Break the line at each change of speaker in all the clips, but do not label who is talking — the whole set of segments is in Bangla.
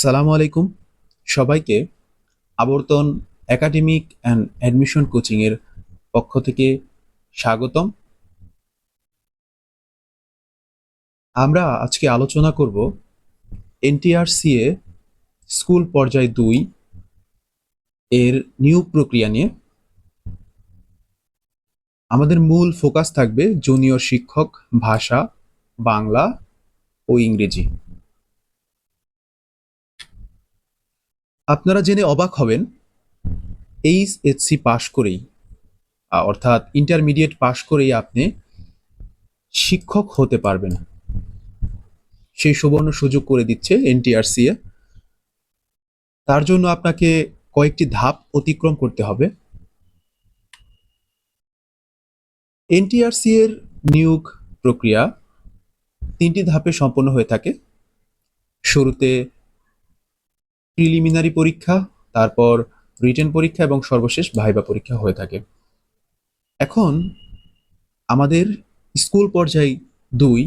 সালামু আলাইকুম সবাইকে। আবর্তন একাডেমিক অ্যান্ড অ্যাডমিশন কোচিং এর পক্ষ থেকে স্বাগতম। আমরা আজকে আলোচনা করব এনটিআরসিএ স্কুল পর্যায় 2 এর নিয়োগ প্রক্রিয়া নিয়ে। আমাদের মূল ফোকাস থাকবে জুনিয়র শিক্ষক ভাষা, বাংলা ও ইংরেজি। আপনারা জেনে অবাক হবেন, এইচএসসি পাশ করেই অর্থাৎ ইন্টারমিডিয়েট পাশ করেই আপনি শিক্ষক হতে পারবেন। সেই সুবর্ণ সুযোগ করে দিচ্ছে এনটিআরসিএ। তার জন্য আপনাকে কয়েকটি ধাপ অতিক্রম করতে হবে। এনটিআরসি এর নিয়োগ প্রক্রিয়া 3টি ধাপে সম্পন্ন হয়ে থাকে। শুরুতে প্রিলিমিনারি পরীক্ষা, তারপর রিটেন পরীক্ষা এবং সর্বশেষ ভাইবা পরীক্ষা হয়ে থাকে। এখন আমাদের স্কুল পর্যায় 2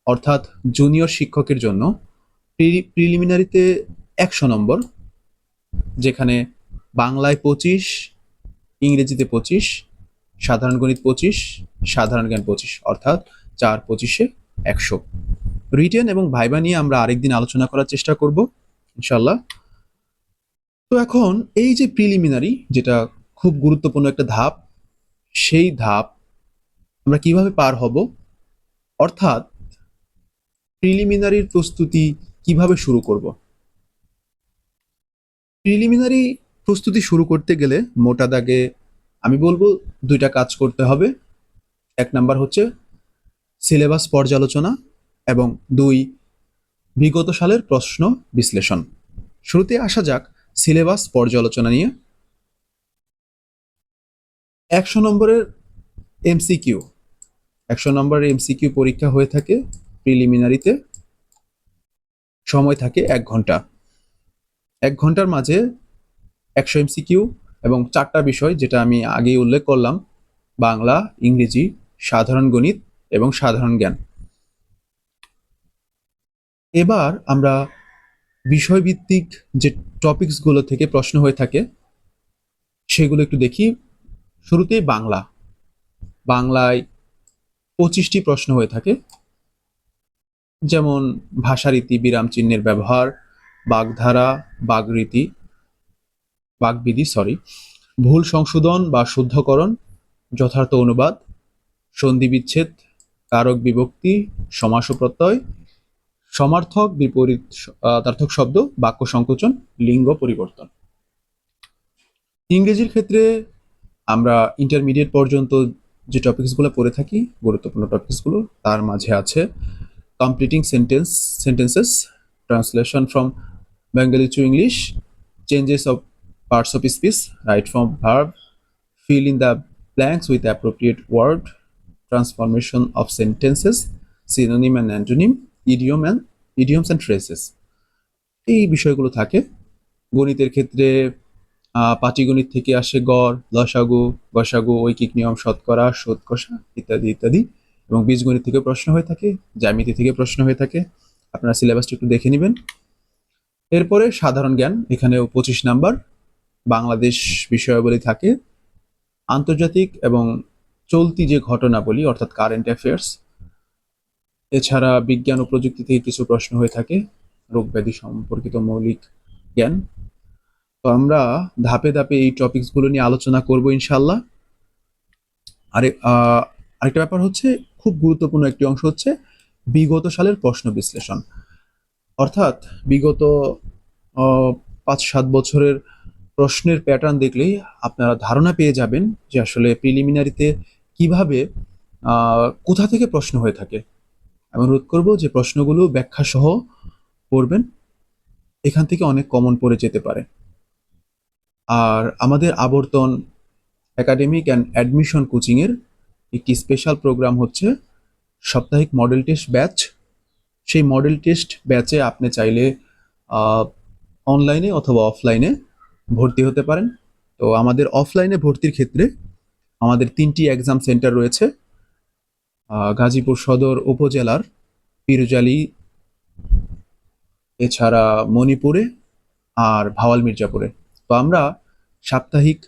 অর্থাৎ জুনিয়র শিক্ষকের জন্য প্রিলিমিনারিতে 100 নম্বর, যেখানে বাংলায় 25, ইংরেজিতে 25, সাধারণ গণিত 25, সাধারণ জ্ঞান 25, অর্থাৎ 4-25-এ 100। রিটেন এবং ভাইবা নিয়ে আমরা আরেকদিন আলোচনা করার চেষ্টা করব ইনশাল্লাহ। তো এখন এই যে প্রিলিমিনারি, যেটা খুব গুরুত্বপূর্ণ একটা ধাপ, সেই ধাপ আমরা কিভাবে পার হব, অর্থাৎ প্রিলিমিনারির প্রস্তুতি কিভাবে শুরু করব। প্রিলিমিনারি প্রস্তুতি শুরু করতে গেলে মোটা দাগে আমি বলবো 2টা কাজ করতে হবে। 1 নাম্বার হচ্ছে সিলেবাস পর্যালোচনা এবং 2 বিগত সালের প্রশ্ন বিশ্লেষণ। শুরুতে আসা যাক সিলেবাস পর্যালোচনা নিয়ে। 100 নম্বরের এমসিকিউ, 100 নম্বরের এমসিকিউ পরীক্ষা হয়ে থাকে প্রিলিমিনারিতে। সময় থাকে 1 ঘন্টা। 1 ঘন্টার মাঝে 100 এমসিকিউ এবং 4টা বিষয়, যেটা আমি আগেই উল্লেখ করলাম: বাংলা, ইংরেজি, সাধারণ গণিত এবং সাধারণ জ্ঞান। এবার আমরা বিষয়ভিত্তিক যে টপিকসগুলো থেকে প্রশ্ন হয়ে থাকে সেগুলো একটু দেখি। শুরুতেই বাংলা। বাংলায় 25টি প্রশ্ন হয়ে থাকে, যেমন ভাষারীতি, বিরাম চিহ্নের ব্যবহার, বাগধারা, বাগরীতি, বাগবিধি, ভুল সংশোধন বা শুদ্ধকরণ, যথার্থ অনুবাদ, সন্ধি বিচ্ছেদ, কারক বিভক্তি, সমাস ও প্রত্যয়, সমার্থক বিপরীত তার্থক শব্দ, বাক্য সংকোচন, লিঙ্গ পরিবর্তন। ইংরেজির ক্ষেত্রে আমরা ইন্টারমিডিয়েট পর্যন্ত যে টপিকসগুলো পড়ে থাকি, গুরুত্বপূর্ণ টপিকসগুলো, তার মাঝে আছে completing sentences, translation from Bengali to English, changes of parts of speech, right from verb, fill in the blanks with appropriate word, transformation of sentences, synonym and antonym, idioms and phrases। এই বিষয়গুলো থাকে। গণিতের ক্ষেত্রে পাটিগণিত থেকে আসে গড়, লসাগু, গসাগু, ঐকিক নিয়ম, শতকরা, শোধ কষা ইত্যাদি ইত্যাদি। এবং বীজগণিত থেকে প্রশ্ন হয়ে থাকে, জ্যামিতি থেকে প্রশ্ন হয়ে থাকে। আপনারা সিলেবাসটা একটু দেখে নেবেন। এরপরে সাধারণ জ্ঞান, এখানেও 25 নাম্বার। বাংলাদেশ বিষয়াবলী থাকে, আন্তর্জাতিক এবং চলতি যে ঘটনাবলী অর্থাৎ কারেন্ট অ্যাফেয়ার্স। এছাড়া বিজ্ঞান ও প্রযুক্তি থেকে কিছু প্রশ্ন হয়ে থাকে, রোগ ব্যাধি সম্পর্কিত মৌলিক জ্ঞান। তো আমরা ধাপে ধাপে এই টপিকসগুলো নিয়ে আলোচনা করব ইনশাল্লাহ। আরেকটা ব্যাপার হচ্ছে, খুব গুরুত্বপূর্ণ একটি অংশ হচ্ছে বিগত সালের প্রশ্ন বিশ্লেষণ। অর্থাৎ বিগত 5-7 বছরের প্রশ্নের প্যাটার্ন দেখলেই আপনারা ধারণা পেয়ে যাবেন যে আসলে প্রিলিমিনারিতে কিভাবে কোথা থেকে প্রশ্ন হয়ে থাকে। আমি অনুরোধ করব যে প্রশ্নগুলো ব্যাখ্যা সহ পড়বেন, এখান থেকে অনেক কমন পড়ে যেতে পারে। আর আমাদের আবর্তন একাডেমিক অ্যান্ড অ্যাডমিশন কোচিংয়ের একটি স্পেশাল প্রোগ্রাম হচ্ছে সাপ্তাহিক মডেল টেস্ট ব্যাচ। সেই মডেল টেস্ট ব্যাচে আপনি চাইলে অনলাইনে অথবা অফলাইনে ভর্তি হতে পারেন। তো আমাদের অফলাইনে ভর্তির ক্ষেত্রে আমাদের 3টি এক্সাম সেন্টার রয়েছে। গাজীপুর সদর উপজেলার পীরজালি এছাড়া মণিপুরে আর ভাওয়াল মির্জাপুরে। তো আমরা সাপ্তাহিক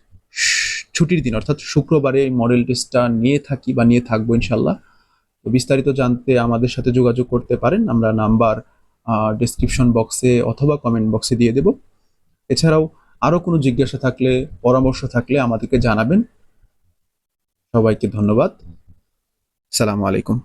ছুটির দিন অর্থাৎ শুক্রবারে মডেল টেস্টটা নিয়ে থাকি বা নিয়ে থাকবো ইনশাল্লাহ। তো বিস্তারিত জানতে আমাদের সাথে যোগাযোগ করতে পারেন, আমরা নাম্বার ডেসক্রিপশন বক্সে অথবা কমেন্ট বক্সে দিয়ে দেব। এছাড়াও আরও কোনো জিজ্ঞাসা থাকলে, পরামর্শ থাকলে আমাদেরকে জানাবেন। সবাইকে ধন্যবাদ। আসসালামু আলাইকুম।